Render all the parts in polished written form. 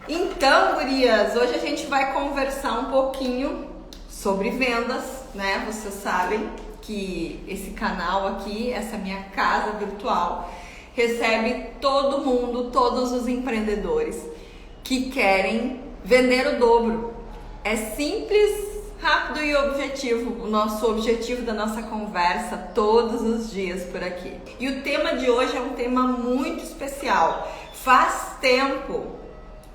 Então, gurias, hoje a gente vai conversar um pouquinho sobre vendas, né? Vocês sabem que esse canal aqui, essa minha casa virtual, recebe todo mundo, todos os empreendedores que querem vender o dobro. É simples, rápido e objetivo, o nosso objetivo da nossa conversa todos os dias por aqui. E o tema de hoje é um tema muito especial. Faz tempo,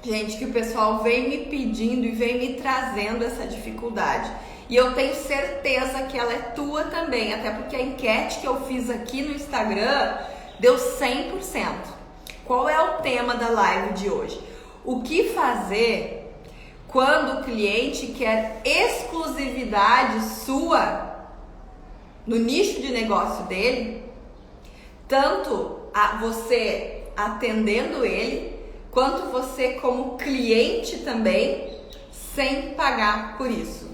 gente, que o pessoal vem me pedindo e vem me trazendo essa dificuldade. E eu tenho certeza que ela é tua também, até porque a enquete que eu fiz aqui no Instagram deu 100%. Qual é o tema da live de hoje? O que fazer quando o cliente quer exclusividade sua no nicho de negócio dele, tanto a você atendendo ele, quanto você como cliente também, sem pagar por isso.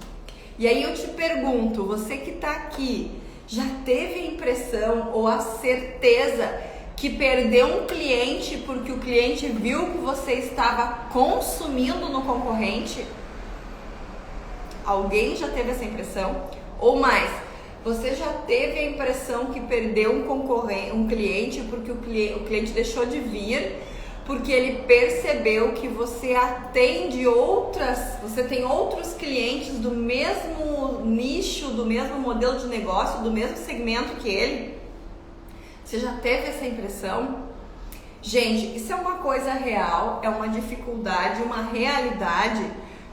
E aí eu te pergunto, você que está aqui, já teve a impressão ou a certeza que perdeu um cliente porque o cliente viu que você estava consumindo no concorrente? Alguém já teve essa impressão? Ou mais, você já teve a impressão que perdeu um cliente porque o cliente deixou de vir porque ele percebeu que você atende você tem outros clientes do mesmo nicho, do mesmo modelo de negócio, do mesmo segmento que ele? Você já teve essa impressão? Gente, isso é uma coisa real, é uma dificuldade, uma realidade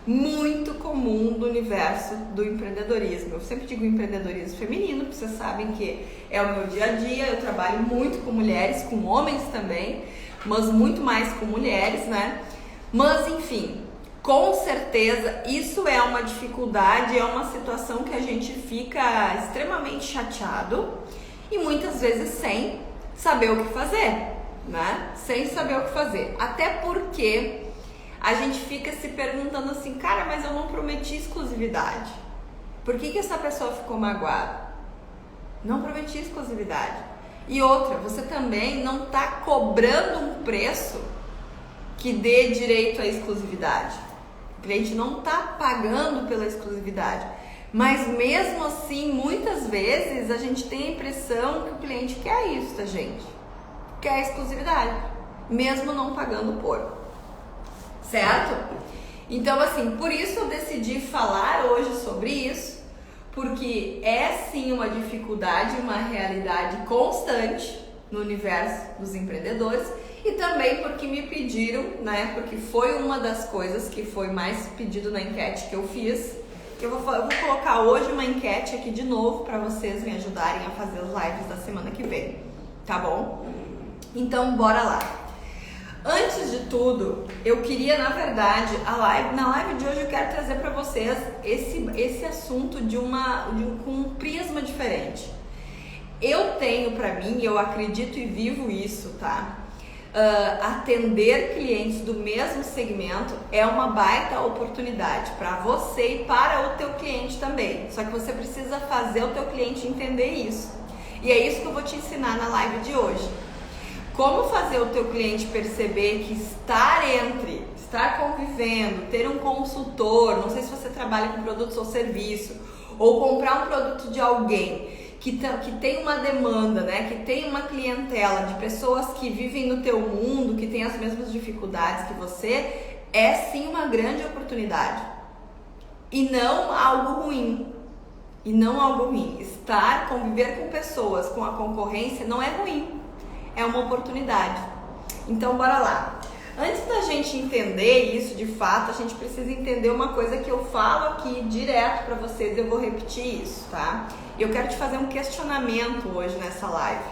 muito comum do universo do empreendedorismo. Eu sempre digo empreendedorismo feminino, porque vocês sabem que é o meu dia a dia. Eu trabalho muito com mulheres, com homens também, mas muito mais com mulheres, né? Mas enfim, com certeza isso é uma dificuldade, é uma situação que a gente fica extremamente chateado e muitas vezes sem saber o que fazer, né? Sem saber o que fazer. Até porque a gente fica se perguntando assim, cara, mas eu não prometi exclusividade. Por que essa pessoa ficou magoada? Não prometi exclusividade. E outra, você também não está cobrando um preço que dê direito à exclusividade. O cliente não está pagando pela exclusividade. Mas mesmo assim, muitas vezes a gente tem a impressão que o cliente quer isso, tá, gente? Quer exclusividade, mesmo não pagando por. Certo? Então, assim, por isso eu decidi falar hoje sobre isso, porque é sim uma dificuldade, uma realidade constante no universo dos empreendedores, e também porque me pediram, né? Porque foi uma das coisas que foi mais pedido na enquete que eu fiz. Eu vou colocar hoje uma enquete aqui de novo para vocês me ajudarem a fazer as lives da semana que vem, tá bom? Então, bora lá. Antes de tudo, eu queria, na verdade, na live de hoje eu quero trazer para vocês esse assunto com um prisma diferente. Eu tenho para mim, eu acredito e vivo isso, tá? Atender clientes do mesmo segmento é uma baita oportunidade para você e para o teu cliente também. Só que você precisa fazer o teu cliente entender isso. E é isso que eu vou te ensinar na live de hoje. Como fazer o teu cliente perceber que estar convivendo, ter um consultor, não sei se você trabalha com produtos ou serviço, ou comprar um produto de alguém que tem uma demanda, né? Que tem uma clientela de pessoas que vivem no teu mundo, que tem as mesmas dificuldades que você, é sim uma grande oportunidade. E não algo ruim. Conviver com pessoas, com a concorrência, não é ruim. É uma oportunidade. Então, bora lá. Antes da gente entender isso de fato, a gente precisa entender uma coisa que eu falo aqui direto para vocês. Eu vou repetir isso, tá? Eu quero te fazer um questionamento hoje nessa live.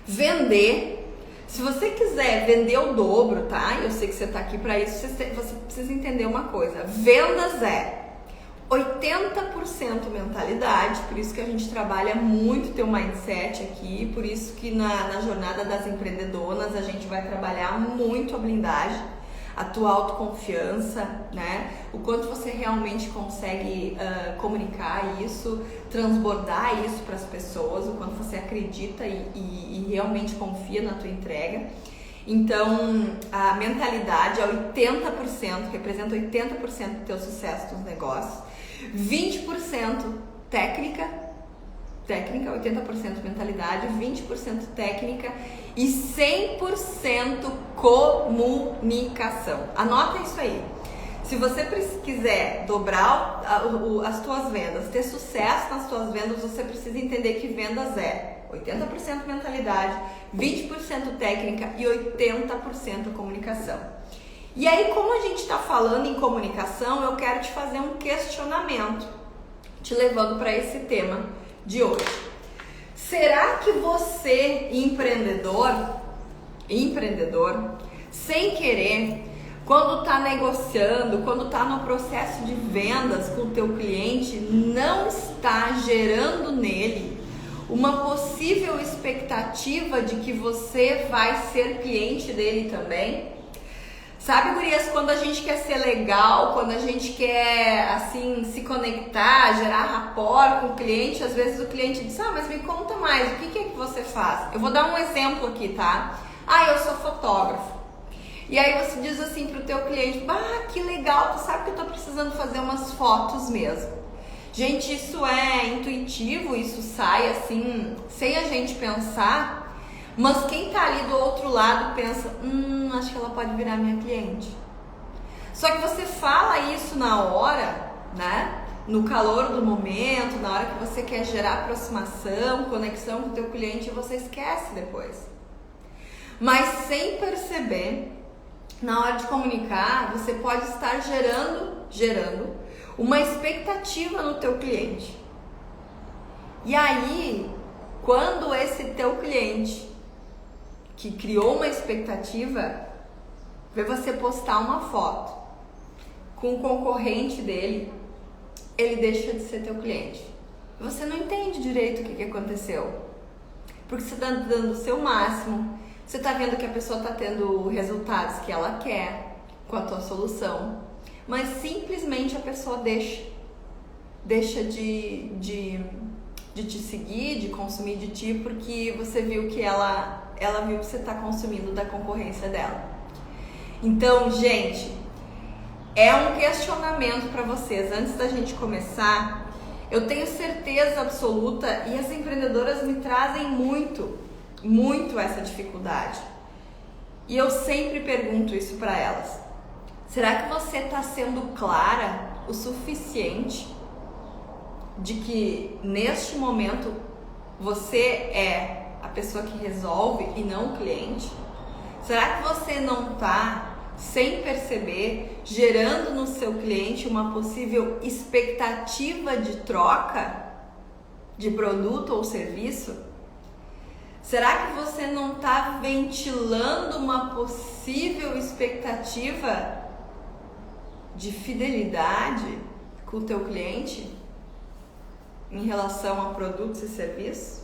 Vender, se você quiser vender o dobro, tá? Eu sei que você tá aqui para isso. Você precisa entender uma coisa. Vendas é 80% mentalidade, por isso que a gente trabalha muito teu mindset aqui, por isso que na jornada das empreendedoras a gente vai trabalhar muito a blindagem, a tua autoconfiança, né? O quanto você realmente consegue comunicar isso, transbordar isso para as pessoas, o quanto você acredita e realmente confia na tua entrega. Então, a mentalidade é 80%, representa 80% do teu sucesso nos negócios. 20% técnica, 80% mentalidade, 20% técnica e 100% comunicação. Anota isso aí. Se você quiser dobrar as tuas vendas, ter sucesso nas tuas vendas, você precisa entender que vendas é 80% mentalidade, 20% técnica e 80% comunicação. E aí, como a gente está falando em comunicação, eu quero te fazer um questionamento, te levando para esse tema de hoje. Será que você, empreendedor, sem querer, quando está negociando, quando está no processo de vendas com o teu cliente, não está gerando nele uma possível expectativa de que você vai ser cliente dele também? Sabe, gurias, quando a gente quer ser legal, quando a gente quer, assim, se conectar, gerar rapport com o cliente, às vezes o cliente diz, mas me conta mais, o que é que você faz? Eu vou dar um exemplo aqui, tá? Eu sou fotógrafo. E aí você diz assim pro teu cliente, que legal, tu sabe que eu tô precisando fazer umas fotos mesmo. Gente, isso é intuitivo, isso sai assim, sem a gente pensar. Mas quem tá ali do outro lado pensa, acho que ela pode virar minha cliente. Só que você fala isso na hora, né? No calor do momento, na hora que você quer gerar aproximação, conexão com o teu cliente, você esquece depois. Mas sem perceber, na hora de comunicar, você pode estar gerando uma expectativa no teu cliente. E aí, quando esse teu cliente que criou uma expectativa, vê você postar uma foto com o concorrente dele, ele deixa de ser teu cliente. Você não entende direito o que aconteceu. Porque você está dando o seu máximo, você está vendo que a pessoa está tendo resultados que ela quer com a tua solução, mas simplesmente a pessoa deixa de te seguir, de consumir de ti, porque você viu que ela viu que você está consumindo da concorrência dela. Então, gente, é um questionamento para vocês. Antes da gente começar, eu tenho certeza absoluta, e as empreendedoras me trazem muito essa dificuldade. E eu sempre pergunto isso para elas. Será que você está sendo clara o suficiente de que neste momento você é a pessoa que resolve e não o cliente? Será que você não está, sem perceber, gerando no seu cliente uma possível expectativa de troca de produto ou serviço? Será que você não está ventilando uma possível expectativa de fidelidade com o teu cliente em relação a produtos e serviços?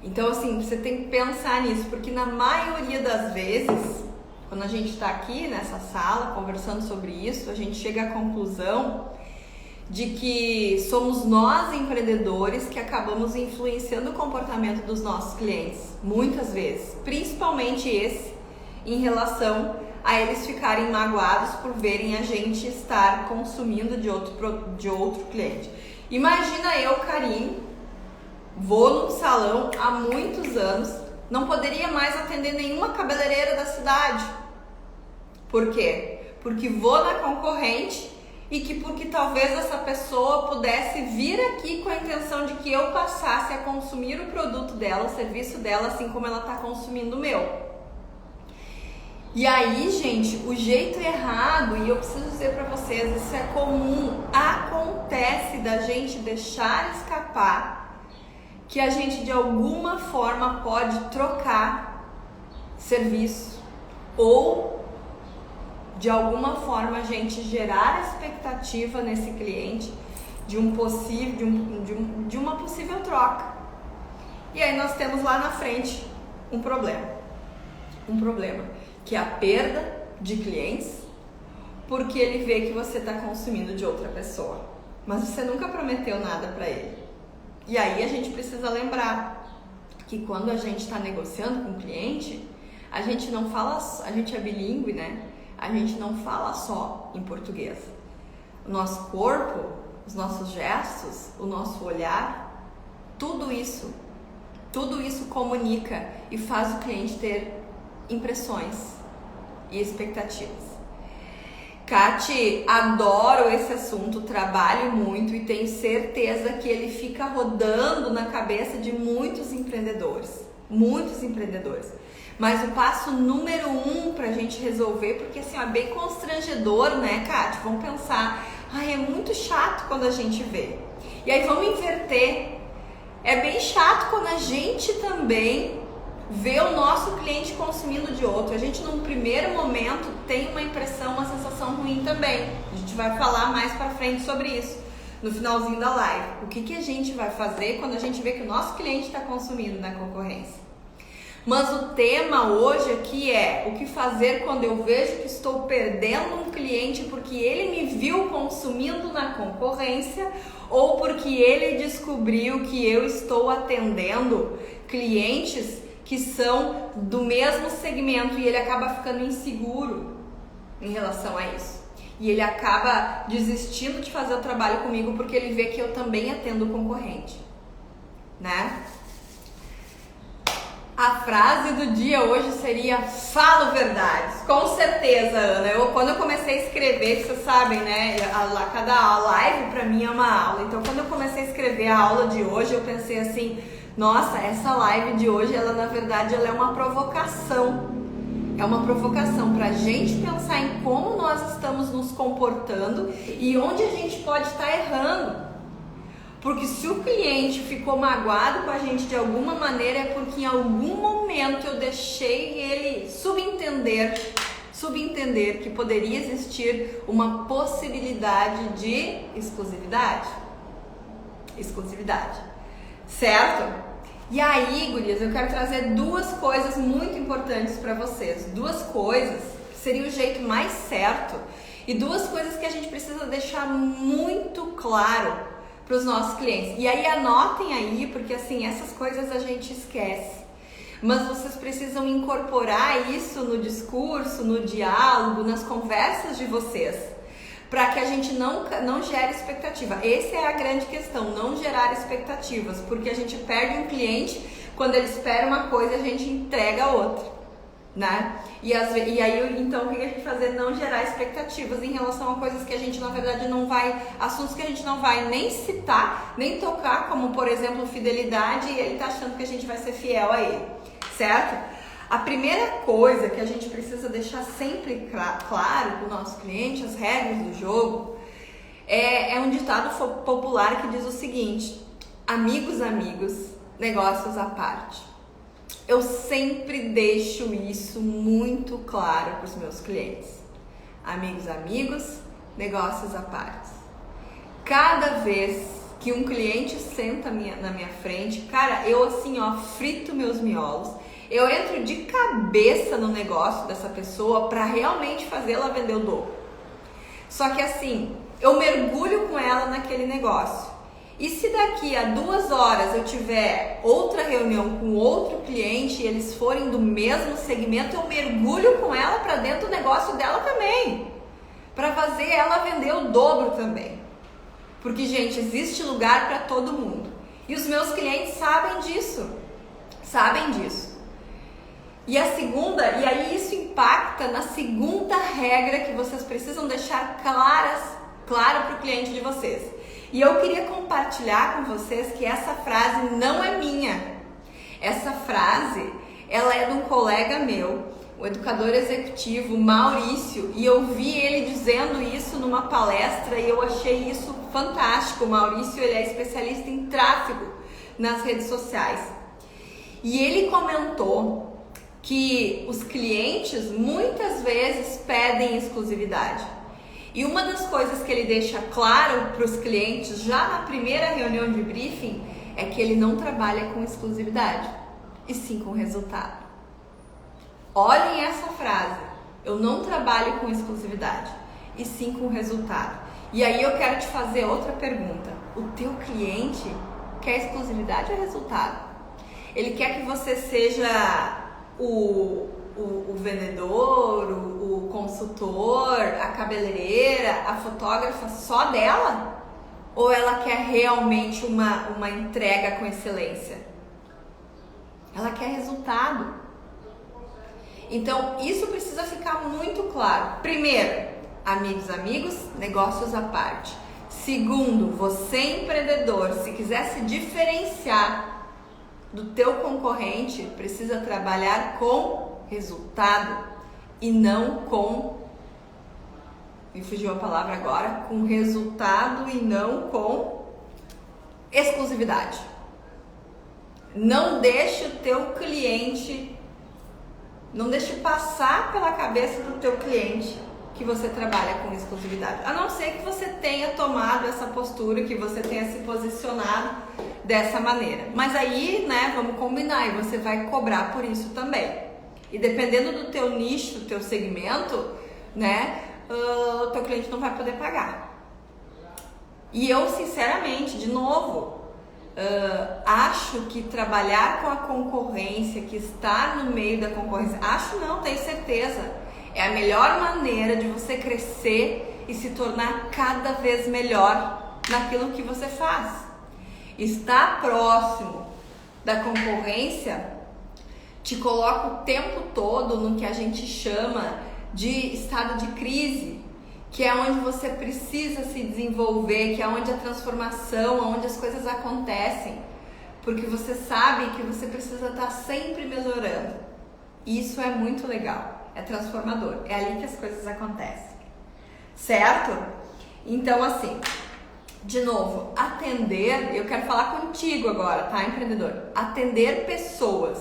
Então, assim, você tem que pensar nisso, porque na maioria das vezes, quando a gente está aqui nessa sala conversando sobre isso, a gente chega à conclusão de que somos nós, empreendedores, que acabamos influenciando o comportamento dos nossos clientes, muitas vezes, principalmente esse, em relação a eles ficarem magoados por verem a gente estar consumindo de outro cliente. Imagina eu, Karine, vou num salão há muitos anos, não poderia mais atender nenhuma cabeleireira da cidade. Por quê? Porque vou na concorrente e porque talvez essa pessoa pudesse vir aqui com a intenção de que eu passasse a consumir o produto dela, o serviço dela, assim como ela está consumindo o meu. E aí, gente, o jeito errado, e eu preciso dizer para vocês, isso é comum, acontece da gente deixar escapar que a gente de alguma forma pode trocar serviço ou de alguma forma a gente gerar expectativa nesse cliente de uma possível troca. E aí nós temos lá na frente um problema, que é a perda de clientes, porque ele vê que você está consumindo de outra pessoa, mas você nunca prometeu nada para ele. E aí a gente precisa lembrar, que quando a gente está negociando com o cliente, a gente não fala, a gente é bilíngue, né? A gente não fala só em português. O nosso corpo, os nossos gestos, o nosso olhar, tudo isso comunica e faz o cliente ter impressões e expectativas. Kati, adoro esse assunto, trabalho muito e tenho certeza que ele fica rodando na cabeça de muitos empreendedores. Mas o passo número 1 pra gente resolver, porque assim, é bem constrangedor, né, Kati? Vamos pensar, é muito chato quando a gente vê. E aí vamos inverter. É bem chato quando a gente também vê o nosso cliente consumindo de outro. A gente, num primeiro momento, tem uma impressão, uma sensação ruim também. A gente vai falar mais pra frente sobre isso, no finalzinho da live. O que a gente vai fazer quando a gente vê que o nosso cliente está consumindo na concorrência? Mas o tema hoje aqui é o que fazer quando eu vejo que estou perdendo um cliente porque ele me viu consumindo na concorrência ou porque ele descobriu que eu estou atendendo clientes que são do mesmo segmento e ele acaba ficando inseguro em relação a isso. E ele acaba desistindo de fazer o trabalho comigo porque ele vê que eu também atendo o concorrente, né? A frase do dia hoje seria: falo verdades. Com certeza, Ana. Quando eu comecei a escrever, vocês sabem, né? Cada live pra mim é uma aula. Então, quando eu comecei a escrever a aula de hoje, eu pensei assim: nossa, essa live de hoje, ela na verdade ela é uma provocação. É uma provocação pra gente pensar em como nós estamos nos comportando e onde a gente pode estar errando. Porque se o cliente ficou magoado com a gente de alguma maneira é porque em algum momento eu deixei ele subentender que poderia existir uma possibilidade de exclusividade. Certo? E aí, gurias, eu quero trazer duas coisas muito importantes para vocês. Duas coisas que seria o jeito mais certo e duas coisas que a gente precisa deixar muito claro para os nossos clientes. E aí anotem aí, porque assim, essas coisas a gente esquece. Mas vocês precisam incorporar isso no discurso, no diálogo, nas conversas de vocês, para que a gente não gere expectativa. Essa é a grande questão, não gerar expectativas, porque a gente perde um cliente quando ele espera uma coisa e a gente entrega outra, né? E aí, então, o que a gente fazer? Não gerar expectativas em relação a coisas que a gente, na verdade, não vai... Assuntos que a gente não vai nem citar, nem tocar, como, por exemplo, fidelidade, e ele tá achando que a gente vai ser fiel a ele, certo? A primeira coisa que a gente precisa deixar sempre claro para o nosso cliente, as regras do jogo, é um ditado popular que diz o seguinte: amigos, negócios à parte. Eu sempre deixo isso muito claro para os meus clientes. Amigos, negócios à parte. Cada vez que um cliente senta na minha frente, cara, eu assim, frito meus miolos. Eu entro de cabeça no negócio dessa pessoa para realmente fazê-la vender o dobro. Só que assim, eu mergulho com ela naquele negócio. E se daqui a 2 horas eu tiver outra reunião com outro cliente e eles forem do mesmo segmento, eu mergulho com ela para dentro do negócio dela também, para fazer ela vender o dobro também. Porque, gente, existe lugar para todo mundo. E os meus clientes sabem disso. E a segunda, e aí isso impacta na segunda regra que vocês precisam deixar claro para o cliente de vocês. E eu queria compartilhar com vocês que essa frase não é minha. Essa frase, ela é de um colega meu, o educador executivo Maurício, e eu vi ele dizendo isso numa palestra e eu achei isso fantástico. O Maurício, ele é especialista em tráfego nas redes sociais. E ele comentou que os clientes muitas vezes pedem exclusividade. E uma das coisas que ele deixa claro para os clientes já na primeira reunião de briefing é que ele não trabalha com exclusividade, e sim com resultado. Olhem essa frase: eu não trabalho com exclusividade, e sim com resultado. E aí eu quero te fazer outra pergunta: o teu cliente quer exclusividade ou resultado? Ele quer que você seja o vendedor, o consultor, a cabeleireira, a fotógrafa só dela? Ou ela quer realmente uma entrega com excelência? Ela quer resultado. Então, isso precisa ficar muito claro. Primeiro, amigos, negócios à parte. Segundo, você empreendedor, se quiser se diferenciar do teu concorrente, precisa trabalhar com resultado e não com, me fugiu a palavra agora, com resultado e não com exclusividade. Não deixe o teu cliente, não deixe passar pela cabeça do teu cliente que você trabalha com exclusividade, a não ser que você tenha tomado essa postura, que você tenha se posicionado dessa maneira. Mas aí, né, vamos combinar, e você vai cobrar por isso também. E dependendo do teu nicho, do teu segmento, né, o teu cliente não vai poder pagar. E eu, sinceramente, de novo, acho que trabalhar com a concorrência, que está no meio da concorrência, tenho certeza, é a melhor maneira de você crescer e se tornar cada vez melhor naquilo que você faz. Estar próximo da concorrência te coloca o tempo todo no que a gente chama de estado de crise, que é onde você precisa se desenvolver, que é onde a transformação, onde as coisas acontecem, porque você sabe que você precisa estar sempre melhorando. Isso é muito legal, é transformador, é ali que as coisas acontecem, certo? Então, assim, de novo, atender, eu quero falar contigo agora, tá, empreendedor? Atender pessoas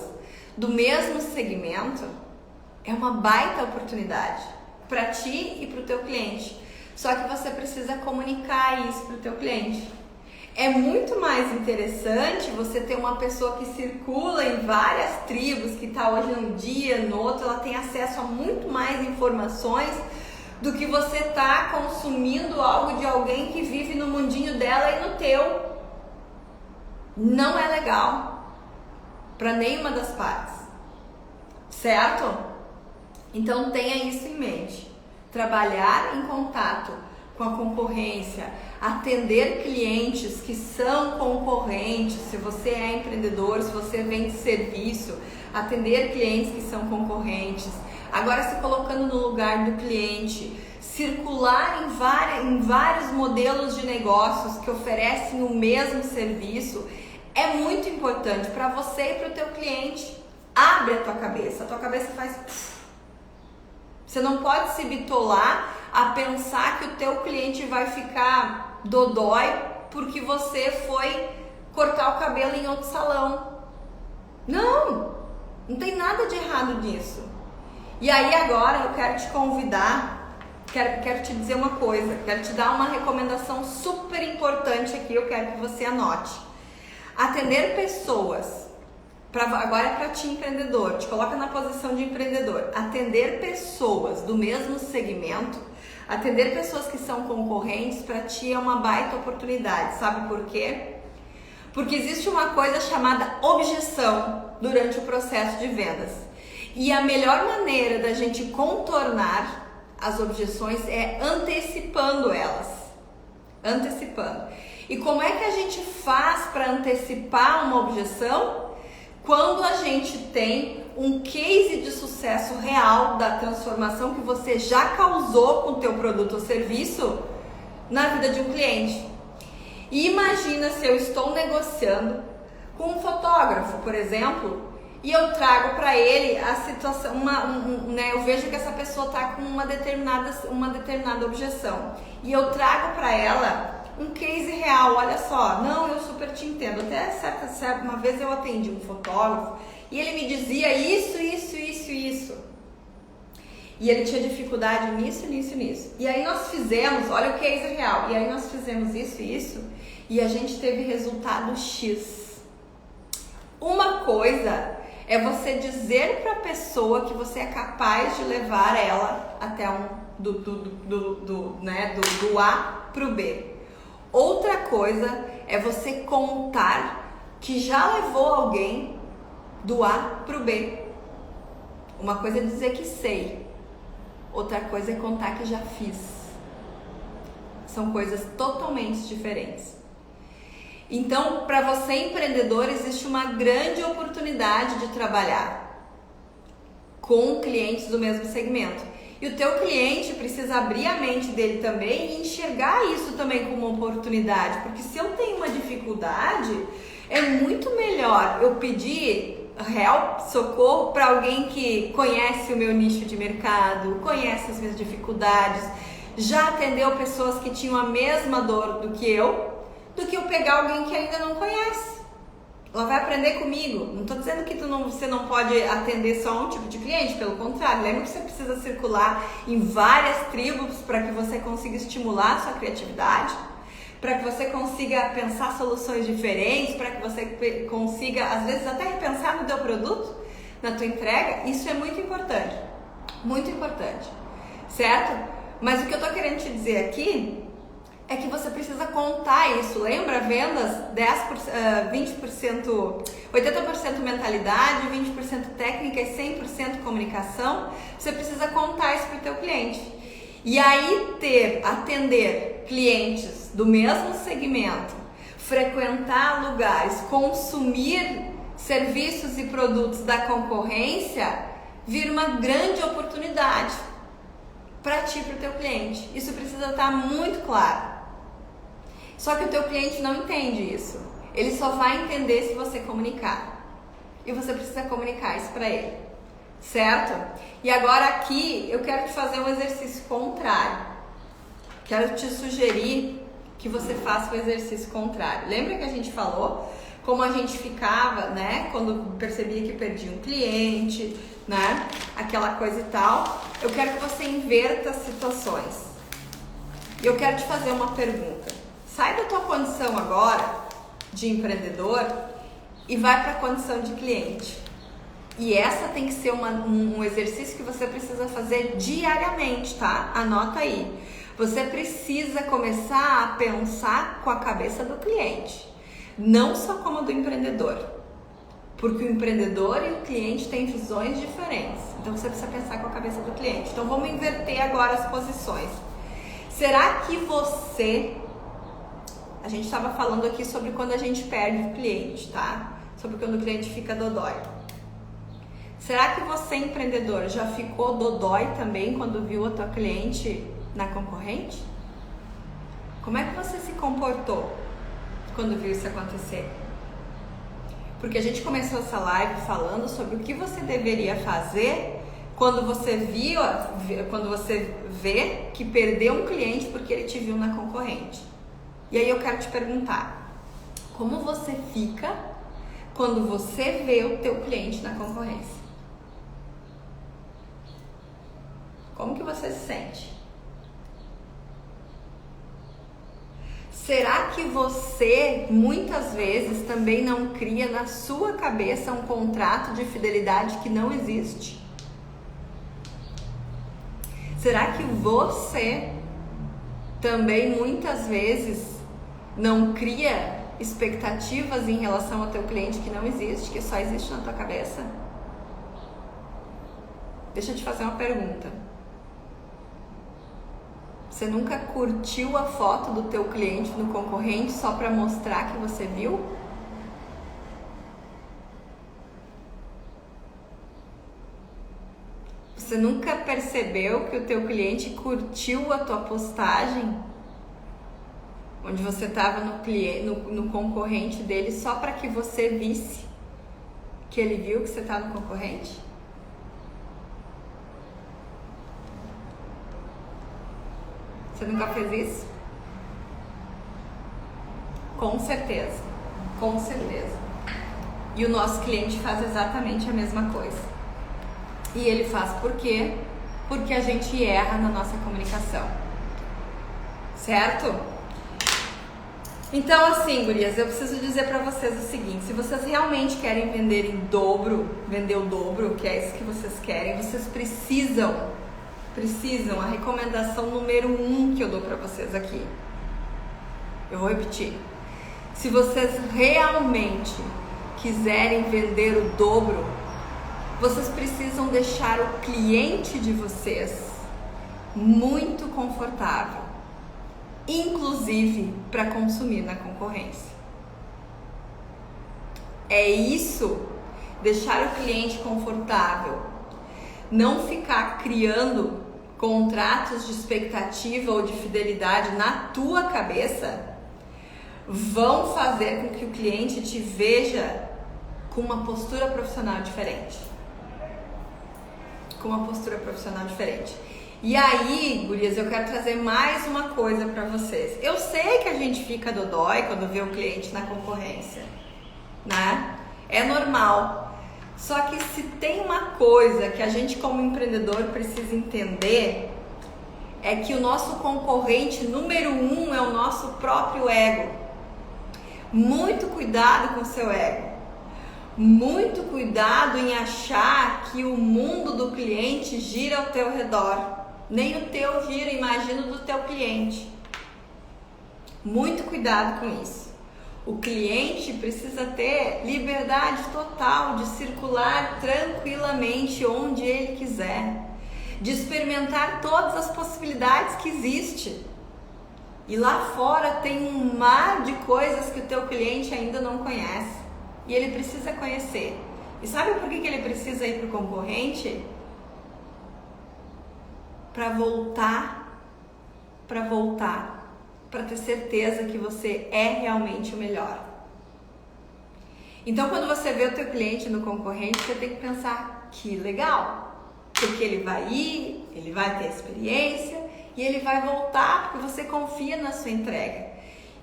do mesmo segmento é uma baita oportunidade para ti e para o teu cliente. Só que você precisa comunicar isso para o teu cliente. É muito mais interessante você ter uma pessoa que circula em várias tribos, que está hoje num dia, no outro, ela tem acesso a muito mais informações do que você tá consumindo algo de alguém que vive no mundinho dela e no teu. Não é legal para nenhuma das partes, certo? Então tenha isso em mente. Trabalhar em contato com a concorrência, atender clientes que são concorrentes, se você é empreendedor, se você vende serviço, atender clientes que são concorrentes, agora se colocando no lugar do cliente, circular em vários modelos de negócios que oferecem o mesmo serviço, é muito importante para você e para o teu cliente. Abre a tua cabeça faz... Você não pode se bitolar a pensar que o teu cliente vai ficar dodói porque você foi cortar o cabelo em outro salão. Não tem nada de errado nisso. E aí agora eu quero te convidar, quero te dizer uma coisa, quero te dar uma recomendação super importante aqui, eu quero que você anote. Atender pessoas, agora é para ti empreendedor, te coloca na posição de empreendedor. Atender pessoas do mesmo segmento, atender pessoas que são concorrentes, para ti é uma baita oportunidade. Sabe por quê? Porque existe uma coisa chamada objeção durante o processo de vendas. E a melhor maneira da gente contornar as objeções é antecipando elas. Antecipando. E como é que a gente faz para antecipar uma objeção? Quando a gente tem um case de sucesso real da transformação que você já causou com o teu produto ou serviço na vida de um cliente. E imagina se eu estou negociando com um fotógrafo, por exemplo, e eu trago para ele a situação, eu vejo que essa pessoa está com uma determinada objeção, e eu trago para ela um case real. Olha só, não, eu super te entendo. Até uma vez eu atendi um fotógrafo e ele me dizia isso. E ele tinha dificuldade nisso. E aí nós fizemos, olha o case real, e aí nós fizemos isso, e a gente teve resultado X. Uma coisa é você dizer para a pessoa que você é capaz de levar ela até do A pro B. Outra coisa é você contar que já levou alguém do A pro B. Uma coisa é dizer que sei, outra coisa é contar que já fiz. São coisas totalmente diferentes. Então, para você empreendedor, existe uma grande oportunidade de trabalhar com clientes do mesmo segmento. E o teu cliente precisa abrir a mente dele também e enxergar isso também como uma oportunidade. Porque se eu tenho uma dificuldade, é muito melhor eu pedir help, socorro, para alguém que conhece o meu nicho de mercado, conhece as minhas dificuldades, já atendeu pessoas que tinham a mesma dor do que eu pegar alguém que ainda não conhece. Ela vai aprender comigo. Não estou dizendo que você não pode atender só um tipo de cliente, pelo contrário. Lembra que você precisa circular em várias tribos para que você consiga estimular a sua criatividade, para que você consiga pensar soluções diferentes, para que você consiga, às vezes, até repensar no teu produto, na tua entrega. Isso é muito importante, certo? Mas o que eu estou querendo te dizer aqui é que você precisa contar isso. Lembra? Vendas 20%, 80% mentalidade, 20% técnica e 100% comunicação. Você precisa contar isso para o teu cliente. E aí atender clientes do mesmo segmento, frequentar lugares, consumir serviços e produtos da concorrência, vira uma grande oportunidade para ti e para o teu cliente. Isso precisa estar muito claro. Só que o teu cliente não entende isso. Ele só vai entender se você comunicar. E você precisa comunicar isso para ele. Certo? E agora aqui eu quero te fazer um exercício contrário. Quero te sugerir que você faça o exercício contrário. Lembra que a gente falou como a gente ficava, né? Quando percebia que perdia um cliente, né? Aquela coisa e tal. Eu quero que você inverta as situações. E eu quero te fazer uma pergunta. Sai da tua condição agora de empreendedor e vai para a condição de cliente. E essa tem que ser um exercício que você precisa fazer diariamente, tá? Anota aí. Você precisa começar a pensar com a cabeça do cliente, não só como a do empreendedor. Porque o empreendedor e o cliente têm visões diferentes. Então você precisa pensar com a cabeça do cliente. Então vamos inverter agora as posições. Será que você... A gente estava falando aqui sobre quando a gente perde o cliente, tá? Sobre quando o cliente fica dodói. Será que você, empreendedor, já ficou dodói também quando viu a tua cliente na concorrente? Como é que você se comportou quando viu isso acontecer? Porque a gente começou essa live falando sobre o que você deveria fazer quando você vê que perdeu um cliente porque ele te viu na concorrente. E aí eu quero te perguntar, como você fica quando você vê o teu cliente na concorrência? Como que você se sente? Será que você, muitas vezes, também não cria na sua cabeça um contrato de fidelidade que não existe? Será que você também, muitas vezes, não cria expectativas em relação ao teu cliente que não existe, que só existe na tua cabeça? Deixa eu te fazer uma pergunta. Você nunca curtiu a foto do teu cliente no concorrente só para mostrar que você viu? Você nunca percebeu que o teu cliente curtiu a tua postagem? Onde você estava no concorrente dele só para que você visse que ele viu que você está no concorrente? Você nunca fez isso? Com certeza, com certeza. E o nosso cliente faz exatamente a mesma coisa. E ele faz por quê? Porque a gente erra na nossa comunicação. Certo? Então, assim, gurias, eu preciso dizer pra vocês o seguinte: se vocês realmente querem vender em dobro, vender o dobro, que é isso que vocês querem, vocês precisam, a recomendação número 1 que eu dou pra vocês aqui. Eu vou repetir. Se vocês realmente quiserem vender o dobro, vocês precisam deixar o cliente de vocês muito confortável, inclusive para consumir na concorrência. É isso, deixar o cliente confortável, não ficar criando contratos de expectativa ou de fidelidade na tua cabeça, vão fazer com que o cliente te veja com uma postura profissional diferente. E aí, gurias, eu quero trazer mais uma coisa para vocês. Eu sei que a gente fica dodói quando vê o cliente na concorrência, né? É normal. Só que se tem uma coisa que a gente como empreendedor precisa entender, é que o nosso concorrente número 1 é o nosso próprio ego. Muito cuidado com o seu ego. Muito cuidado em achar que o mundo do cliente gira ao teu redor. Nem o teu gira, imagina, do teu cliente. Muito cuidado com isso. O cliente precisa ter liberdade total de circular tranquilamente onde ele quiser, de experimentar todas as possibilidades que existem. E lá fora tem um mar de coisas que o teu cliente ainda não conhece. E ele precisa conhecer. E sabe por que ele precisa ir para o concorrente? Para voltar, para ter certeza que você é realmente o melhor. Então, quando você vê o teu cliente no concorrente, você tem que pensar, que legal, porque ele vai ir, ele vai ter experiência e ele vai voltar porque você confia na sua entrega.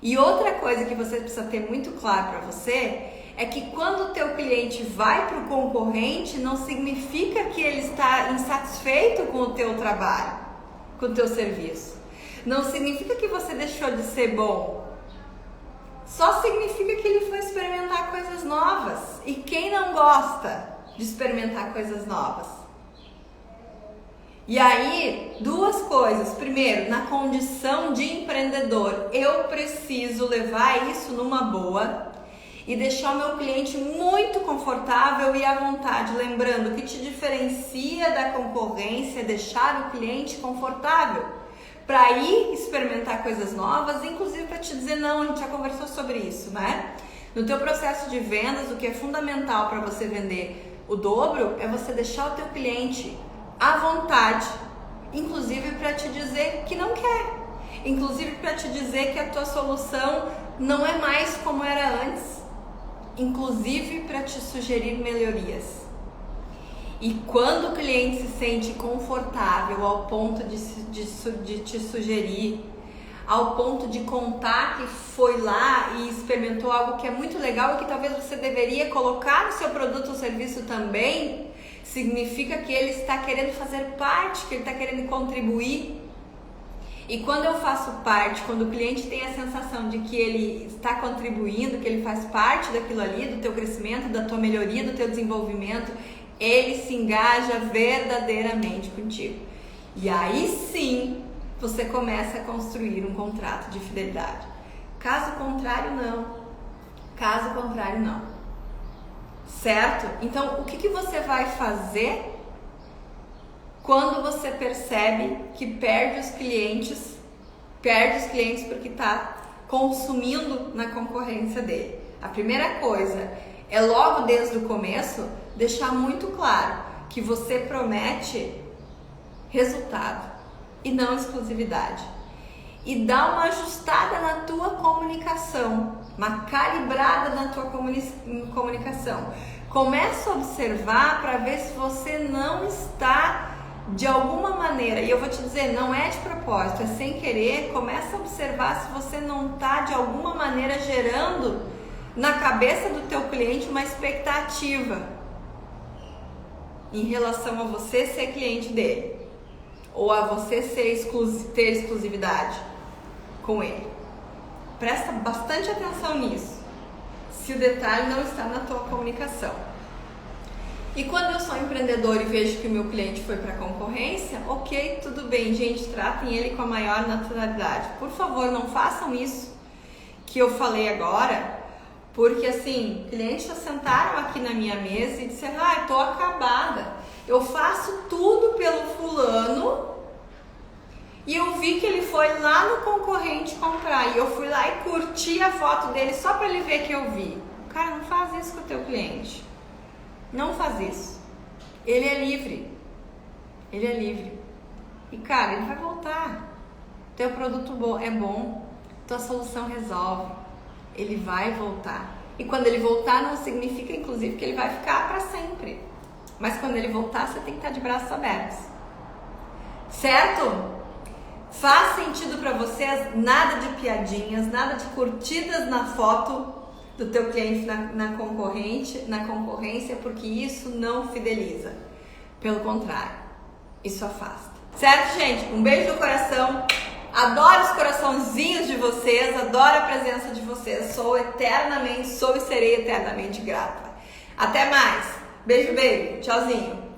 E outra coisa que você precisa ter muito claro para você é que quando o teu cliente vai para o concorrente, não significa que ele está insatisfeito com o teu trabalho, com o teu serviço. Não significa que você deixou de ser bom. Só significa que ele foi experimentar coisas novas. E quem não gosta de experimentar coisas novas? E aí, duas coisas. Primeiro, na condição de empreendedor, eu preciso levar isso numa boa e deixar o meu cliente muito confortável e à vontade. Lembrando, o que te diferencia da concorrência é deixar o cliente confortável para ir experimentar coisas novas, inclusive para te dizer não. A gente já conversou sobre isso, né? No teu processo de vendas, o que é fundamental para você vender o dobro é você deixar o teu cliente à vontade, inclusive para te dizer que não quer, inclusive para te dizer que a tua solução não é mais como era antes, inclusive para te sugerir melhorias. E quando o cliente se sente confortável ao ponto de te sugerir, ao ponto de contar que foi lá e experimentou algo que é muito legal e que talvez você deveria colocar no seu produto ou serviço também, significa que ele está querendo fazer parte, que ele está querendo contribuir. E quando eu faço parte, quando o cliente tem a sensação de que ele está contribuindo, que ele faz parte daquilo ali, do teu crescimento, da tua melhoria, do teu desenvolvimento, ele se engaja verdadeiramente contigo. E aí sim, você começa a construir um contrato de fidelidade. Caso contrário, não. Caso contrário, não. Certo? Então, o que você vai fazer quando você percebe que perde os clientes porque está consumindo na concorrência dele? A primeira coisa é logo desde o começo deixar muito claro que você promete resultado e não exclusividade. E dá uma ajustada na tua comunicação, uma calibrada na tua comunicação. Começa a observar para ver se você não está de alguma maneira, e eu vou te dizer, não é de propósito, é sem querer. Começa a observar se você não está de alguma maneira gerando na cabeça do teu cliente uma expectativa em relação a você ser cliente dele ou a você ter exclusividade com ele. Presta bastante atenção nisso, se o detalhe não está na tua comunicação. E quando eu sou empreendedor e vejo que o meu cliente foi para a concorrência, ok, tudo bem, gente, tratem ele com a maior naturalidade. Por favor, não façam isso que eu falei agora Porque assim, clientes já sentaram aqui na minha mesa e disseram, eu tô acabada. Eu faço tudo pelo fulano e eu vi que ele foi lá no concorrente comprar. E eu fui lá e curti a foto dele só pra ele ver que eu vi. Cara, não faz isso com o teu cliente. Não faz isso. Ele é livre. Ele é livre. E cara, ele vai voltar. Teu produto é bom. Tua solução resolve. Ele vai voltar. E quando ele voltar, não significa, inclusive, que ele vai ficar para sempre. Mas quando ele voltar, você tem que estar de braços abertos. Certo? Faz sentido para vocês? Nada de piadinhas, nada de curtidas na foto do teu cliente na concorrência, porque isso não fideliza. Pelo contrário, isso afasta. Certo, gente? Um beijo no coração. Adoro os coraçãozinhos de vocês, adoro a presença de vocês. Sou e serei eternamente grata. Até mais. Beijo, beijo. Tchauzinho.